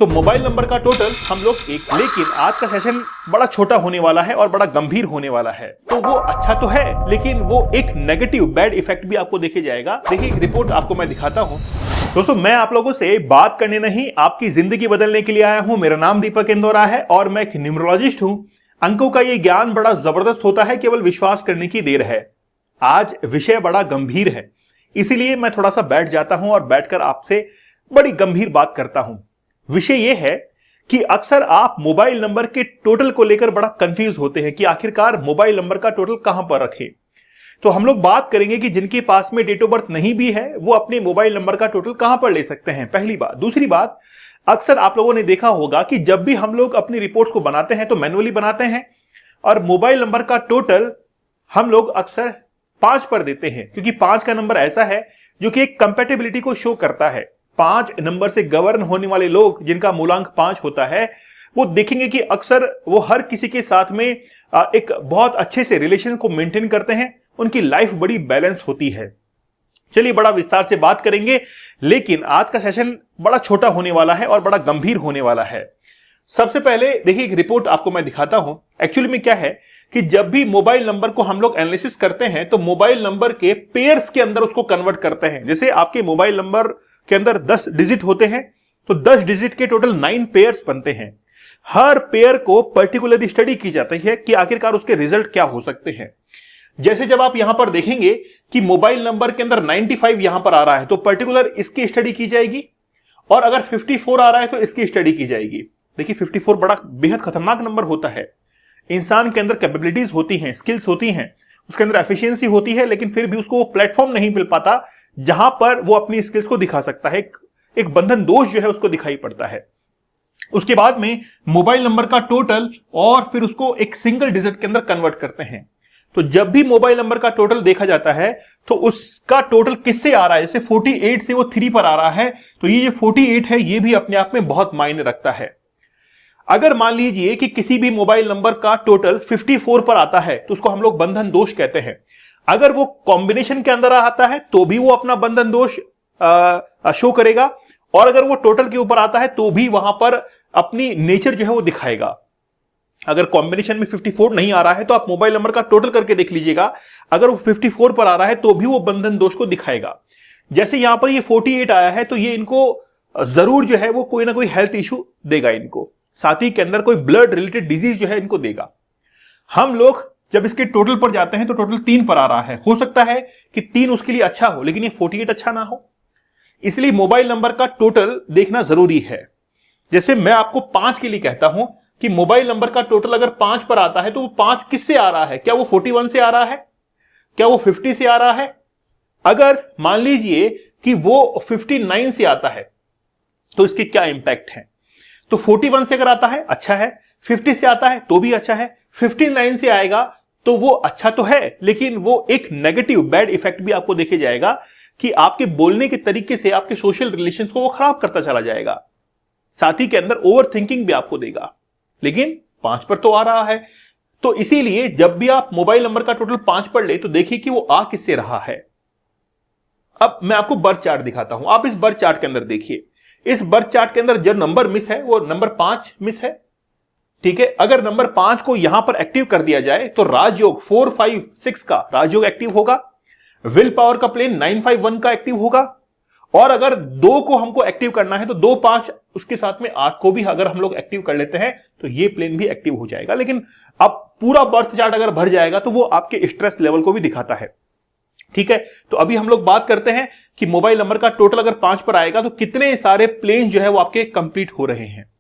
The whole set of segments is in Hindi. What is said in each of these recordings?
तो मोबाइल नंबर का टोटल हम लोग लेकिन आज का सेशन बड़ा छोटा होने वाला है और बड़ा गंभीर होने वाला है। तो वो अच्छा तो है लेकिन वो एक नेगेटिव बैड इफेक्ट भी आपको देखे जाएगा। देखिए एक रिपोर्ट आपको मैं दिखाता हूं। दोस्तों मैं आप लोगों से बात करने नहीं आपकी जिंदगी बदलने के लिए आया हूं। मेरा नाम दीपक इंदौरा है और मैं एक न्यूमरोलॉजिस्ट हूं। अंकों का ये ज्ञान बड़ा जबरदस्त होता है, केवल विश्वास करने की देर है। आज विषय बड़ा गंभीर है, इसीलिए मैं थोड़ा सा बैठ जाता हूं और बैठकर आपसे बड़ी गंभीर बात करता हूं। विषय यह है कि अक्सर आप मोबाइल नंबर के टोटल को लेकर बड़ा कंफ्यूज होते हैं कि आखिरकार मोबाइल नंबर का टोटल कहां पर रखें। तो हम लोग बात करेंगे कि जिनके पास में डेट ऑफ बर्थ नहीं भी है वो अपने मोबाइल नंबर का टोटल कहां पर ले सकते हैं, पहली बात। दूसरी बात, अक्सर आप लोगों ने देखा होगा कि जब भी हम लोग अपनी रिपोर्ट्स को बनाते हैं तो मैनुअली बनाते हैं और मोबाइल नंबर का टोटल हम लोग अक्सर 5 पर देते हैं, क्योंकि 5 का नंबर ऐसा है जो कि एक कंपैटिबिलिटी को शो करता है। 5 नंबर से गवर्न होने वाले लोग जिनका मूलांक 5 होता है वो देखेंगे कि अक्सर वो हर किसी के साथ में एक बहुत अच्छे से रिलेशन को मेंटेन करते हैं, उनकी लाइफ बड़ी बैलेंस होती है। चलिए बड़ा विस्तार से बात करेंगे, लेकिन आज का सेशन बड़ा छोटा होने वाला है और बड़ा गंभीर होने वाला है। सबसे पहले देखिए एक रिपोर्ट आपको मैं दिखाता हूं। एक्चुअली में क्या है कि जब भी मोबाइल नंबर को हम लोग एनालिसिस करते हैं तो मोबाइल नंबर के पेयर्स के अंदर उसको कन्वर्ट करते हैं। जैसे आपके मोबाइल नंबर के अंदर 10 डिजिट होते हैं तो 10 डिजिट के टोटल 9 पेयर्स बनते हैं। हर पेयर को पर्टिकुलरली स्टडी की जाती है कि आखिरकार उसके रिजल्ट क्या हो सकते हैं। जैसे जब आप यहां पर देखेंगे कि मोबाइल नंबर के अंदर 95 यहां पर आ रहा है तो पर्टिकुलर इसकी स्टडी की जाएगी, और अगर 54 आ रहा है तो इसकी स्टडी की जाएगी। देखिए 54 बड़ा बेहद खतरनाक नंबर होता है। इंसान के अंदर कैपेबिलिटीज होती हैं, स्किल्स होती हैं, उसके अंदर एफिशिएंसी होती है, लेकिन फिर भी उसको प्लेटफॉर्म नहीं मिल पाता जहां पर वो अपनी स्किल्स को दिखा सकता है। एक बंधन दोष जो है उसको दिखाई पड़ता है। उसके बाद में मोबाइल नंबर का टोटल और फिर उसको एक सिंगल डिजिट के अंदर कन्वर्ट करते हैं। तो जब भी मोबाइल नंबर का टोटल देखा जाता है तो उसका टोटल किससे आ रहा है। जैसे 48 से वो 3 पर आ रहा है तो ये जो 48 है ये भी अपने आप में बहुत मायने रखता है। अगर मान लीजिए कि किसी भी मोबाइल नंबर का टोटल 54 पर आता है तो उसको हम लोग बंधन दोष कहते हैं। अगर वो कॉम्बिनेशन के अंदर आता है तो भी वो अपना बंधन दोष शो करेगा, और अगर वो टोटल के ऊपर आता है तो भी वहां पर अपनी नेचर जो है वो दिखाएगा। अगर कॉम्बिनेशन में 54 नहीं आ रहा है तो आप मोबाइल नंबर का टोटल करके देख लीजिएगा, अगर वो 54 पर आ रहा है तो भी वो बंधन दोष को दिखाएगा। जैसे यहां पर ये 48 आया है तो ये इनको जरूर जो है वो कोई ना कोई हेल्थ इशू देगा इनको, साथ ही के अंदर कोई ब्लड रिलेटेड डिजीज जो है इनको देगा। हम लोग जब इसके टोटल पर जाते हैं तो टोटल 3 पर आ रहा है। हो सकता है कि 3 उसके लिए अच्छा हो लेकिन ये 48 अच्छा ना हो, इसलिए मोबाइल नंबर का टोटल देखना जरूरी है। जैसे मैं आपको 5 के लिए कहता हूं कि मोबाइल नंबर का टोटल अगर 5 पर आता है तो वो 5 किससे आ रहा है। क्या वो 41 से आ रहा है, क्या वो 50 से आ रहा है। अगर मान लीजिए कि वो 59 से आता है तो इसके क्या इंपैक्ट है। तो 41 से अगर आता है अच्छा है, 50 से आता है तो भी अच्छा है, 59 से आएगा तो वो अच्छा तो है लेकिन वो एक नेगेटिव बैड इफेक्ट भी आपको देखे जाएगा कि आपके बोलने के तरीके से आपके सोशल रिलेशंस को वो खराब करता चला जाएगा। साथ ही के अंदर ओवर थिंकिंग भी आपको देगा। लेकिन 5 पर तो आ रहा है, तो इसीलिए जब भी आप मोबाइल नंबर का टोटल 5 पर ले तो देखिए कि वो आ किससे रहा है। अब मैं आपको बर्थ चार्ट दिखाता हूं। आप इस बर्थ चार्ट के अंदर देखिए, इस बर्थ चार्ट के अंदर जो नंबर मिस है वो नंबर 5 मिस है। ठीक है, अगर नंबर 5 को यहां पर एक्टिव कर दिया जाए तो राजयोग 4, 5, 6 का राजयोग एक्टिव होगा, विल पावर का प्लेन 9, 5, 1 का एक्टिव होगा, और अगर 2 को हमको एक्टिव करना है तो 2, 5 उसके साथ में 8 को भी अगर हम लोग एक्टिव कर लेते हैं तो ये प्लेन भी एक्टिव हो जाएगा। लेकिन अब पूरा बर्थ चार्ट अगर भर जाएगा तो वो आपके स्ट्रेस लेवल को भी दिखाता है। ठीक है, तो अभी हम लोग बात करते हैं कि मोबाइल नंबर का टोटल अगर 5 पर आएगा तो कितने सारे प्लेन जो है वो आपके कंप्लीट हो रहे हैं।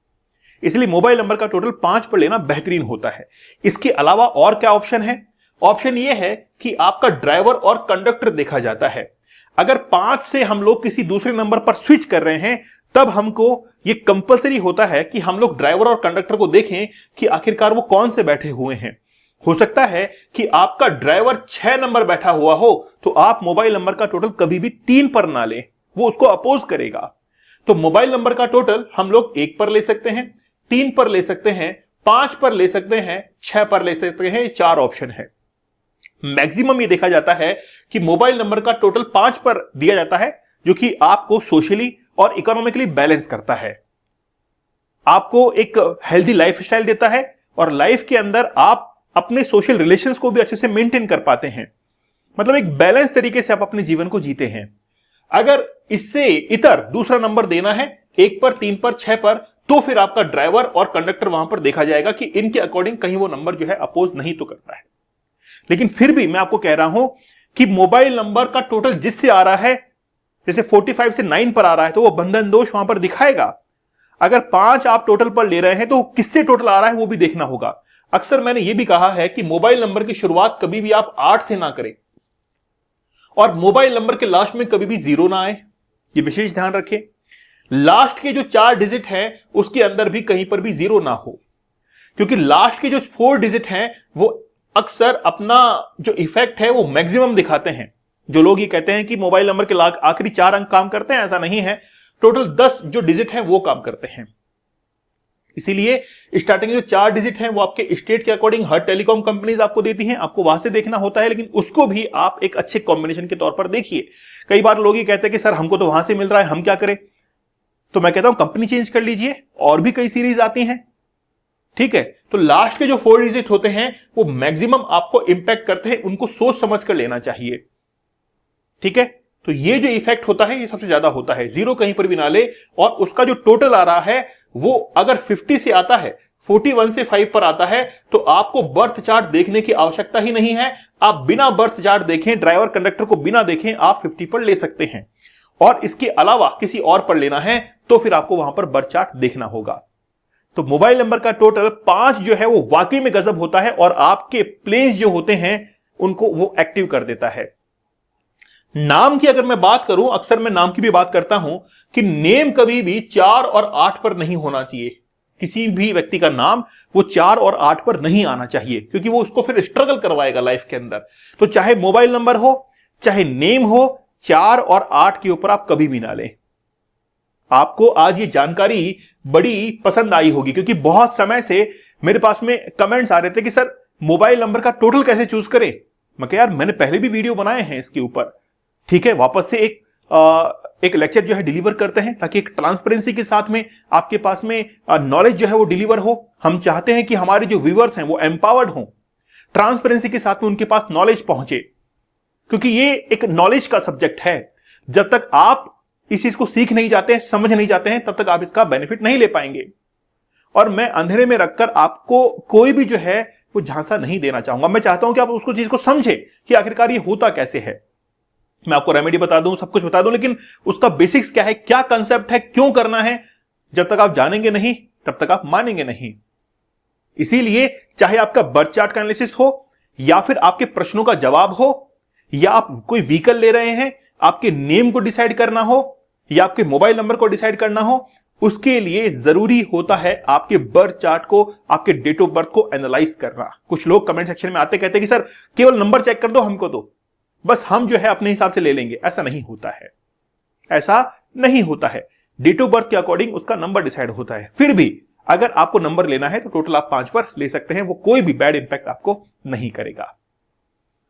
इसलिए मोबाइल नंबर का टोटल 5 पर लेना बेहतरीन होता है। इसके अलावा और क्या ऑप्शन है। ऑप्शन यह है कि आपका ड्राइवर और कंडक्टर देखा जाता है। अगर 5 से हम लोग किसी दूसरे नंबर पर स्विच कर रहे हैं तब हमको यह कंपलसरी होता है कि हम लोग ड्राइवर और कंडक्टर को देखें कि आखिरकार वो कौन से बैठे हुए हैं। हो सकता है कि आपका ड्राइवर 6 नंबर बैठा हुआ हो तो आप मोबाइल नंबर का टोटल कभी भी 3 पर ना लें, वो उसको अपोज करेगा। तो मोबाइल नंबर का टोटल हम लोग 1 पर ले सकते हैं, 3 पर ले सकते हैं, 5 पर ले सकते हैं, 6 पर ले सकते हैं। 4 ऑप्शन है। मैक्सिमम ये देखा जाता है कि मोबाइल नंबर का टोटल 5 पर दिया जाता है, जो कि आपको सोशली और इकोनॉमिकली बैलेंस करता है। आपको एक हेल्दी लाइफस्टाइल देता है और लाइफ के अंदर आप अपने सोशल रिलेशंस को भी अच्छे से मेंटेन कर पाते हैं। मतलब एक बैलेंस तरीके से आप अपने जीवन को जीते हैं। अगर इससे इतर दूसरा नंबर देना है 1 पर, 3 पर, 6 पर, तो फिर आपका ड्राइवर और कंडक्टर वहां पर देखा जाएगा कि इनके अकॉर्डिंग कहीं वो नंबर जो है अपोज नहीं तो करता है। लेकिन फिर भी मैं आपको कह रहा हूं कि मोबाइल नंबर का टोटल जिससे आ रहा है, जैसे 45 से 9 पर आ रहा है तो वो बंधन दोष वहां पर दिखाएगा। अगर 5 आप टोटल पर ले रहे हैं तो किससे टोटल आ रहा है वो भी देखना होगा। अक्सर मैंने ये भी कहा है कि मोबाइल नंबर की शुरुआत कभी भी आप 8 से ना करें और मोबाइल नंबर के लास्ट में कभी भी 0 ना आए, ये विशेष ध्यान रखें। लास्ट के जो 4 डिजिट हैं उसके अंदर भी कहीं पर भी 0 ना हो, क्योंकि लास्ट के जो 4 डिजिट हैं वो अक्सर अपना जो इफेक्ट है वो मैक्सिमम दिखाते हैं। जो लोग ये कहते हैं कि मोबाइल नंबर के आखिरी 4 अंक काम करते हैं, ऐसा नहीं है। टोटल 10 जो डिजिट हैं वो काम करते हैं। इसीलिए स्टार्टिंग जो 4 डिजिट हैं वो आपके स्टेट के अकॉर्डिंग हर टेलीकॉम कंपनीज आपको देती हैं, आपको वहां से देखना होता है, लेकिन उसको भी आप एक अच्छे कॉम्बिनेशन के तौर पर देखिए। कई बार लोग ये कहते हैं कि सर हमको तो वहां से मिल रहा है, हम क्या करें? तो मैं कहता हूं कंपनी चेंज कर लीजिए, और भी कई सीरीज आती हैं, ठीक है। तो लास्ट के जो 4 डिजिट होते हैं वो मैक्सिमम आपको इंपैक्ट करते हैं, उनको सोच समझ कर लेना चाहिए, ठीक है। तो ये जो इफेक्ट होता है ये सबसे ज्यादा होता है। 0 कहीं पर भी ना ले, और उसका जो टोटल आ रहा है वो अगर 50 से आता है, 41 से 5 पर आता है, तो आपको बर्थ चार्ट देखने की आवश्यकता ही नहीं है। आप बिना बर्थ चार्ट देखें, ड्राइवर कंडक्टर को बिना देखें आप 50 पर ले सकते हैं। और इसके अलावा किसी और पर लेना है तो फिर आपको वहां पर बर्थ चार्ट देखना होगा। तो मोबाइल नंबर का टोटल 5 जो है वो वाकई में गजब होता है, और आपके प्लेन्स जो होते हैं उनको वो एक्टिव कर देता है। नाम की अगर मैं बात करूं, अक्सर मैं नाम की भी बात करता हूं कि नेम कभी भी 4 और 8 पर नहीं होना चाहिए। किसी भी व्यक्ति का नाम वो 4 और 8 पर नहीं आना चाहिए, क्योंकि वो उसको फिर स्ट्रगल करवाएगा लाइफ के अंदर। तो चाहे मोबाइल नंबर हो चाहे नेम हो, 4 और 8 के ऊपर आप कभी भी ना लें। आपको आज ये जानकारी बड़ी पसंद आई होगी, क्योंकि बहुत समय से मेरे पास में कमेंट्स आ रहे थे कि सर मोबाइल नंबर का टोटल कैसे चूज करें। मैं कहा यार मैंने पहले भी वीडियो बनाए हैं इसके ऊपर, ठीक है। वापस से एक लेक्चर जो है डिलीवर करते हैं, ताकि एक ट्रांसपेरेंसी के साथ में आपके पास में नॉलेज जो है वो डिलीवर हो। हम चाहते हैं कि हमारे जो व्यूअर्स हैं वो एम्पावर्ड हों, ट्रांसपेरेंसी के साथ में उनके पास नॉलेज पहुंचे, क्योंकि ये एक नॉलेज का सब्जेक्ट है। जब तक आप इस चीज को सीख नहीं जाते हैं, समझ नहीं जाते हैं, तब तक आप इसका बेनिफिट नहीं ले पाएंगे। और मैं अंधेरे में रखकर आपको कोई भी जो है वो झांसा नहीं देना चाहूंगा। मैं चाहता हूं कि आप उसको चीज को समझे कि आखिरकार ये होता कैसे है। मैं आपको रेमेडी बता दूं, सब कुछ बता दूं, लेकिन उसका बेसिक्स क्या है, क्या कंसेप्ट है, क्यों करना है, जब तक आप जानेंगे नहीं तब तक आप मानेंगे नहीं। इसीलिए चाहे आपका बर्थ चार्ट का एनालिसिस हो, या फिर आपके प्रश्नों का जवाब हो, या आप कोई व्हीकल ले रहे हैं, आपके नेम को डिसाइड करना हो, या आपके मोबाइल नंबर को डिसाइड करना हो, उसके लिए जरूरी होता है आपके बर्थ चार्ट को, आपके डेट ऑफ बर्थ को एनालाइज करना। कुछ लोग कमेंट सेक्शन में आते कहते हैं कि सर केवल नंबर चेक कर दो हमको, तो बस हम जो है अपने हिसाब से ले लेंगे। ऐसा नहीं होता है, ऐसा नहीं होता है। डेट ऑफ बर्थ के अकॉर्डिंग उसका नंबर डिसाइड होता है। फिर भी अगर आपको नंबर लेना है तो टोटल आप 5 पर ले सकते हैं, वो कोई भी बैड इंपैक्ट आपको नहीं करेगा।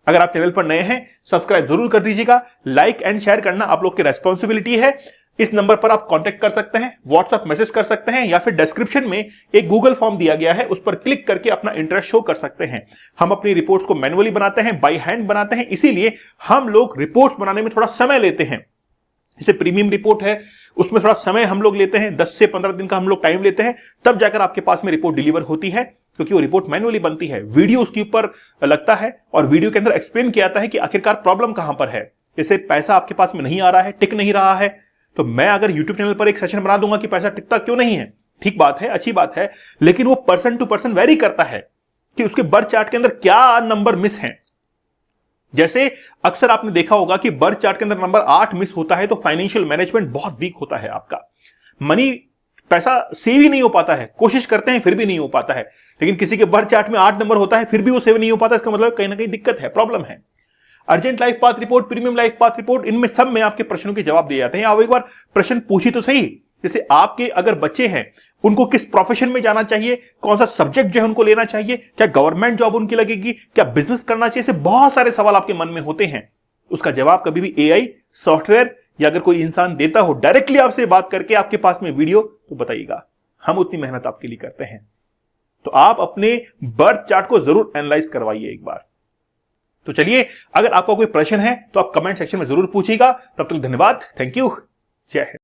अगर आप चैनल पर नए हैं सब्सक्राइब जरूर कर दीजिएगा। लाइक एंड शेयर करना आप लोग की रेस्पॉन्सिबिलिटी है। इस नंबर पर आप कांटेक्ट कर सकते हैं, व्हाट्सएप मैसेज कर सकते हैं, या फिर डिस्क्रिप्शन में एक गूगल फॉर्म दिया गया है, उस पर क्लिक करके अपना इंटरेस्ट शो कर सकते हैं। हम अपनी रिपोर्ट्स को मैनुअली बनाते हैं, बाय हैंड बनाते हैं, इसीलिए हम लोग रिपोर्ट्स बनाने में थोड़ा समय लेते हैं। जैसे प्रीमियम रिपोर्ट है उसमें थोड़ा समय हम लोग लेते हैं, 10 से 15 दिन का हम लोग टाइम लेते हैं, तब जाकर आपके पास में रिपोर्ट डिलीवर होती है, क्योंकि वो रिपोर्ट मैनुअली बनती है। वीडियो उसके ऊपर लगता है और वीडियो के अंदर एक्सप्लेन किया जाता है कि आखिरकार प्रॉब्लम कहां पर है। जैसे पैसा आपके पास में नहीं आ रहा है, टिक नहीं रहा है, तो मैं अगर YouTube चैनल पर एक सेशन बना दूंगा कि पैसा टिकता क्यों नहीं है, ठीक बात है, अच्छी बात है, लेकिन वो पर्सन टू पर्सन वेरी करता है कि उसके बर्थ चार्ट के अंदर क्या नंबर मिस हैं। जैसे अक्सर आपने देखा होगा कि बर्थ चार्ट के अंदर नंबर 8 मिस होता है तो फाइनेंशियल मैनेजमेंट बहुत वीक होता है आपका। मनी पैसा सेव ही नहीं हो पाता है, कोशिश करते हैं फिर भी नहीं हो पाता है। लेकिन किसी के बर्थ चार्ट में 8 नंबर होता है फिर भी वो सेव नहीं हो पाता, इसका मतलब कहीं ना कहीं दिक्कत है, प्रॉब्लम है। Urgent life path report, premium life path report, इनमें सब में आपके प्रश्नों के जवाब दिए जाते हैं। आप एक बार प्रश्न पूछिए तो सही। जैसे आपके अगर बच्चे हैं उनको किस प्रोफेशन में जाना चाहिए, कौन सा सब्जेक्ट जो है उनको लेना चाहिए, क्या गवर्नमेंट जॉब उनकी लगेगी, क्या बिजनेस करना चाहिए, ऐसे बहुत सारे सवाल आपके मन में होते हैं। उसका जवाब कभी भी एआई सॉफ्टवेयर या अगर कोई इंसान देता हो डायरेक्टली आपसे बात करके आपके पास में वीडियो, तो बताइएगा हम उतनी मेहनत आपके लिए करते हैं। तो आप अपने बर्थ चार्ट को जरूर एनालाइज करवाइए एक बार। तो चलिए, अगर आपका कोई प्रश्न है तो आप कमेंट सेक्शन में जरूर पूछिएगा। तब तक धन्यवाद, थैंक यू, जय हिंद।